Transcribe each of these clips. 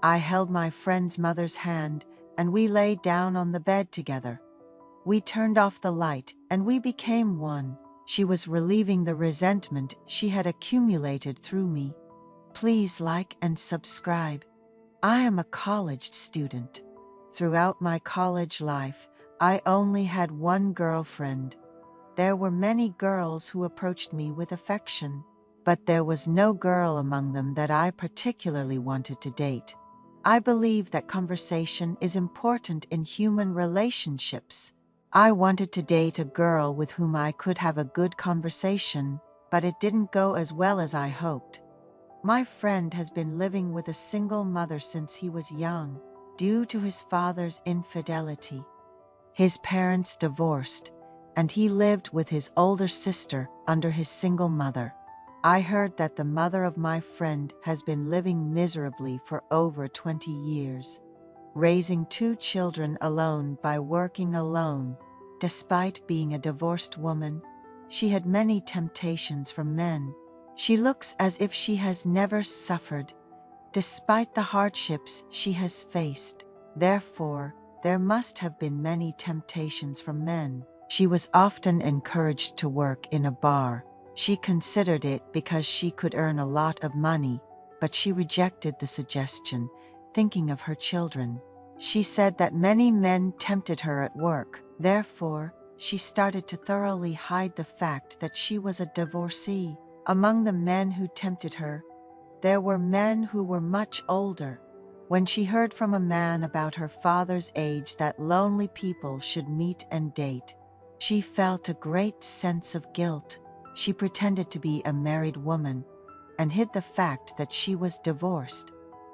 I held my friend's mother's hand, and we lay down on the bed together. We turned off the light, and we became one. She was relieving the resentment she had accumulated through me. Please like and subscribe. I am a college student. Throughout my college life, I only had one girlfriend. There were many girls who approached me with affection, but there was no girl among them that I particularly wanted to date. I believe that conversation is important in human relationships. I wanted to date a girl with whom I could have a good conversation, but it didn't go as well as I hoped. My friend has been living with a single mother since he was young, due to his father's infidelity. His parents divorced, and he lived with his older sister under his single mother. I heard that the mother of my friend has been living miserably for over 20 years, raising 2 children alone by working alone. Despite being a divorced woman, she had many temptations from men. She looks as if she has never suffered, despite the hardships she has faced. Therefore, there must have been many temptations from men. She was often encouraged to work in a bar. She considered it because she could earn a lot of money, but she rejected the suggestion, thinking of her children. She said that many men tempted her at work. Therefore, she started to thoroughly hide the fact that she was a divorcee. Among the men who tempted her, there were men who were much older. When she heard from a man about her father's age that lonely people should meet and date, she felt a great sense of guilt. She pretended to be a married woman and hid the fact that she was divorced.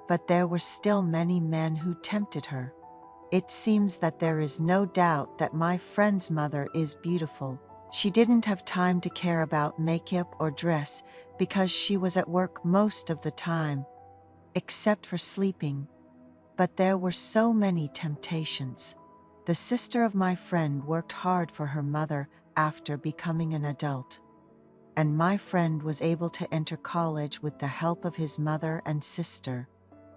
But there were still many men who tempted her. It seems that there is no doubt that my friend's mother is beautiful. She didn't have time to care about makeup or dress because she was at work most of the time, except for sleeping. But there were so many temptations. The sister of my friend worked hard for her mother after becoming an adult, and my friend was able to enter college with the help of his mother and sister.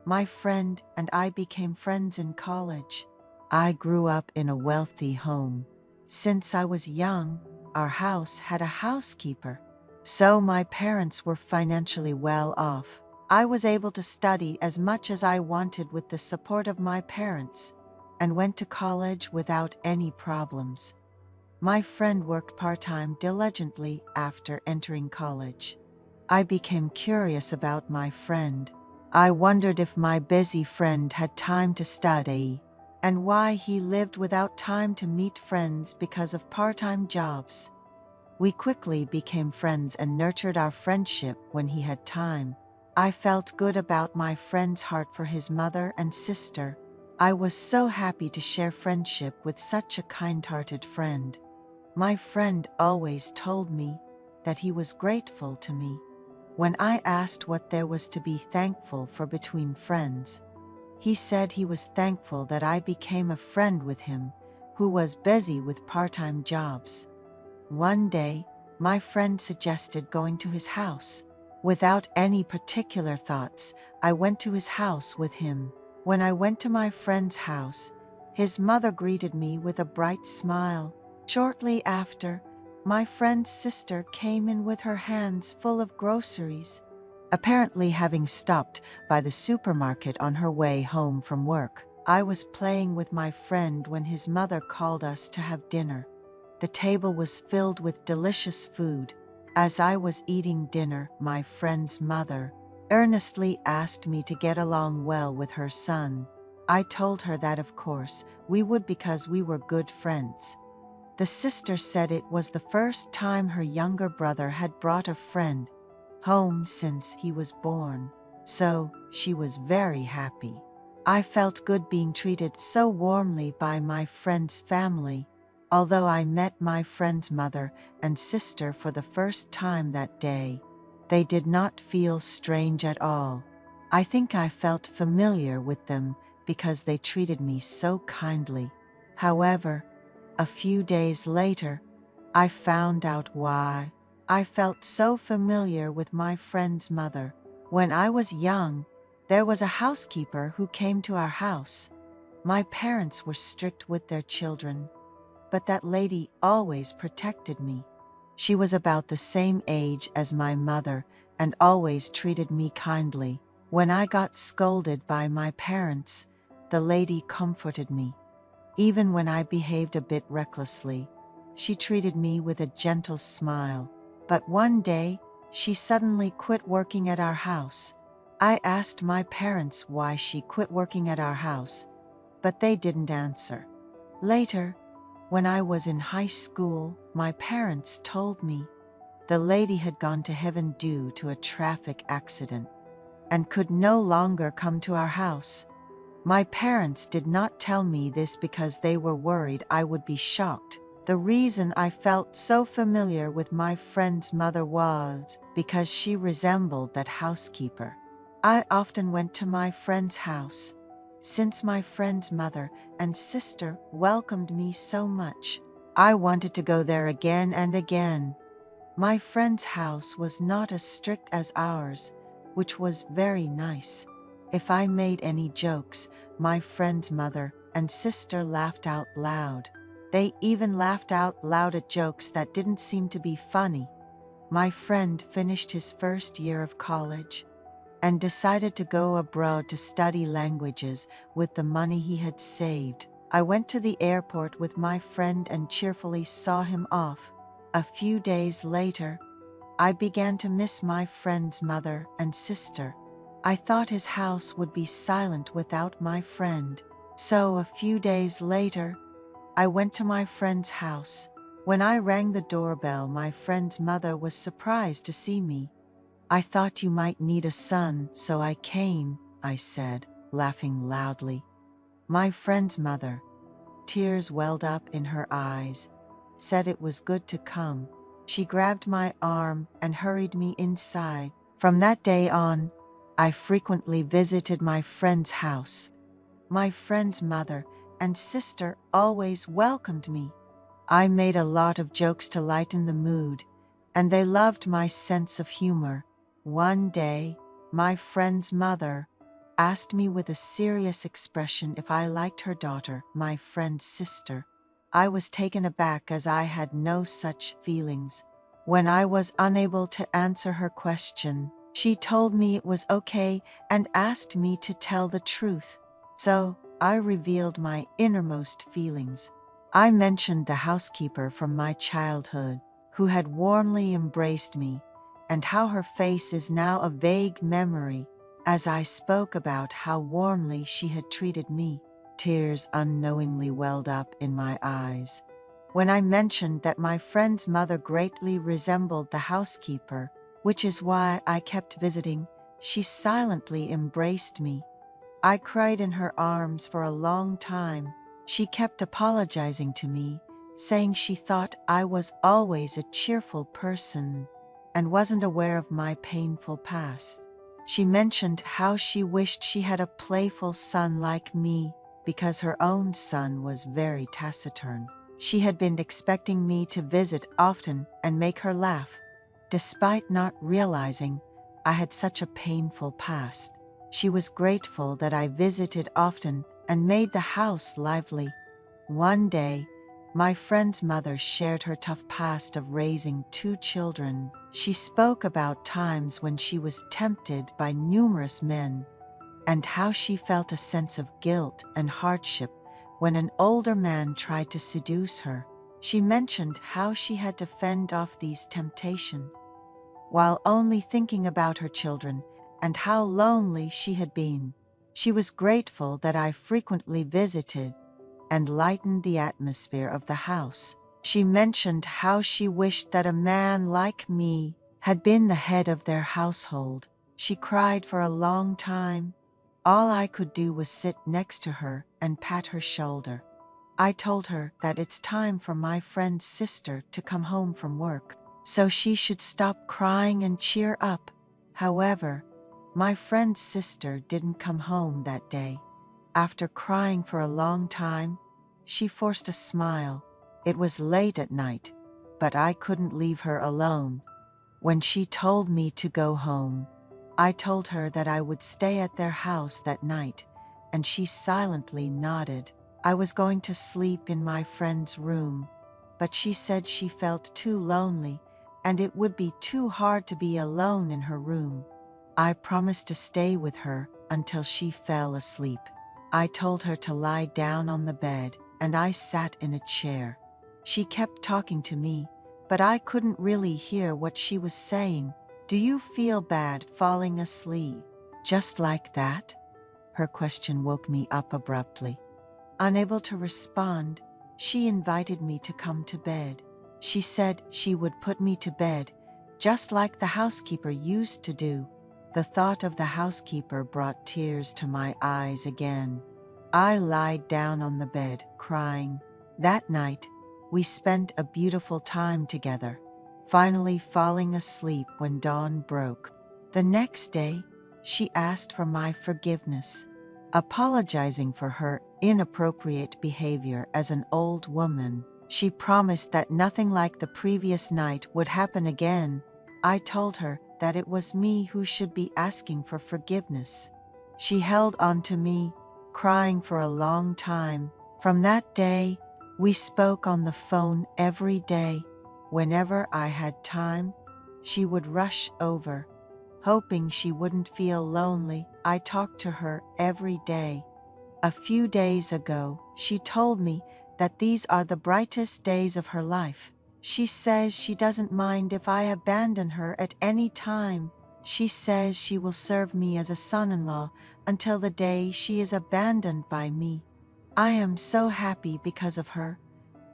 My friend and I became friends in college. I grew up in a wealthy home. Since I was young, our house had a housekeeper, so my parents were financially well off. I was able to study as much as I wanted with the support of my parents, and went to college without any problems. My friend worked part-time diligently after entering college. I became curious about my friend. I wondered if my busy friend had time to study, and why he lived without time to meet friends because of part-time jobs. We quickly became friends and nurtured our friendship when he had time. I felt good about my friend's heart for his mother and sister. I was so happy to share friendship with such a kind-hearted friend. My friend always told me that he was grateful to me. When I asked what there was to be thankful for between friends, he said he was thankful that I became a friend with him, who was busy with part-time jobs. One day, my friend suggested going to his house. Without any particular thoughts, I went to his house with him. When I went to my friend's house, his mother greeted me with a bright smile. Shortly after, my friend's sister came in with her hands full of groceries, apparently having stopped by the supermarket on her way home from work. I was playing with my friend when his mother called us to have dinner. The table was filled with delicious food. As I was eating dinner, my friend's mother earnestly asked me to get along well with her son. I told her that of course we would because we were good friends. The sister said it was the first time her younger brother had brought a friend home since he was born, so she was very happy. I felt good being treated so warmly by my friend's family. Although I met my friend's mother and sister for the first time that day, they did not feel strange at all. I think I felt familiar with them because they treated me so kindly. However, a few days later, I found out why. I felt so familiar with my friend's mother. When I was young, There was a housekeeper who came to our house. My parents were strict with their children, but that lady always protected me. She was about the same age as my mother and always treated me kindly. When I got scolded by my parents, the lady comforted me. Even when I behaved a bit recklessly, she treated me with a gentle smile. But one day, she suddenly quit working at our house. I asked my parents why she quit working at our house, but they didn't answer. Later, when I was in high school, my parents told me the lady had gone to heaven due to a traffic accident and could no longer come to our house. My parents did not tell me this because they were worried I would be shocked. The reason I felt so familiar with my friend's mother was because she resembled that housekeeper. I often went to my friend's house. Since my friend's mother and sister welcomed me so much, I wanted to go there again and again. My friend's house was not as strict as ours, which was very nice. If I made any jokes, my friend's mother and sister laughed out loud. They even laughed out loud at jokes that didn't seem to be funny. My friend finished his first year of college and decided to go abroad to study languages with the money he had saved. I went to the airport with my friend and cheerfully saw him off. A few days later, I began to miss my friend's mother and sister. I thought his house would be silent without my friend. So a few days later, I went to my friend's house. When I rang the doorbell, my friend's mother was surprised to see me. "I thought you might need a son, so I came," I said, laughing loudly. My friend's mother, tears welled up in her eyes, said it was good to come. She grabbed my arm and hurried me inside. From that day on, I frequently visited my friend's house. My friend's mother and sister always welcomed me. I made a lot of jokes to lighten the mood, and they loved my sense of humor. One day, my friend's mother asked me with a serious expression if I liked her daughter, my friend's sister. I was taken aback as I had no such feelings. When I was unable to answer her question, she told me it was okay and asked me to tell the truth. So, I revealed my innermost feelings. I mentioned the housekeeper from my childhood, who had warmly embraced me, and how her face is now a vague memory. As I spoke about how warmly she had treated me, tears unknowingly welled up in my eyes. When I mentioned that my friend's mother greatly resembled the housekeeper, which is why I kept visiting, she silently embraced me. I cried in her arms for a long time. She kept apologizing to me, saying she thought I was always a cheerful person and wasn't aware of my painful past. She mentioned how she wished she had a playful son like me because her own son was very taciturn. She had been expecting me to visit often and make her laugh, despite not realizing I had such a painful past. She was grateful that I visited often and made the house lively. One day, my friend's mother shared her tough past of raising 2 children. She spoke about times when she was tempted by numerous men and how she felt a sense of guilt and hardship when an older man tried to seduce her. She mentioned how she had to fend off these temptations while only thinking about her children and how lonely she had been. She was grateful that I frequently visited and lightened the atmosphere of the house. She mentioned how she wished that a man like me had been the head of their household. She cried for a long time. All I could do was sit next to her and pat her shoulder. I told her that it's time for my friend's sister to come home from work, so she should stop crying and cheer up. However, my friend's sister didn't come home that day. After crying for a long time, she forced a smile. It was late at night, but I couldn't leave her alone. When she told me to go home, I told her that I would stay at their house that night, and she silently nodded. I was going to sleep in my friend's room, but she said she felt too lonely and it would be too hard to be alone in her room. I promised to stay with her until she fell asleep. I told her to lie down on the bed, and I sat in a chair. She kept talking to me, but I couldn't really hear what she was saying. "Do you feel bad falling asleep? Just like that?" Her question woke me up abruptly. Unable to respond, she invited me to come to bed. She said she would put me to bed, just like the housekeeper used to do. The thought of the housekeeper brought tears to my eyes again. I lied down on the bed, crying. That night, we spent a beautiful time together, finally falling asleep when dawn broke. The next day, she asked for my forgiveness, apologizing for her inappropriate behavior as an old woman. She promised that nothing like the previous night would happen again. I told her that it was me who should be asking for forgiveness. She held on to me, crying for a long time. From that day, we spoke on the phone every day. Whenever I had time, she would rush over. Hoping she wouldn't feel lonely, I talked to her every day. A few days ago, she told me that these are the brightest days of her life. She says she doesn't mind if I abandon her at any time. She says she will serve me as a son-in-law until the day she is abandoned by me. I am so happy because of her,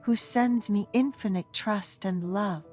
who sends me infinite trust and love.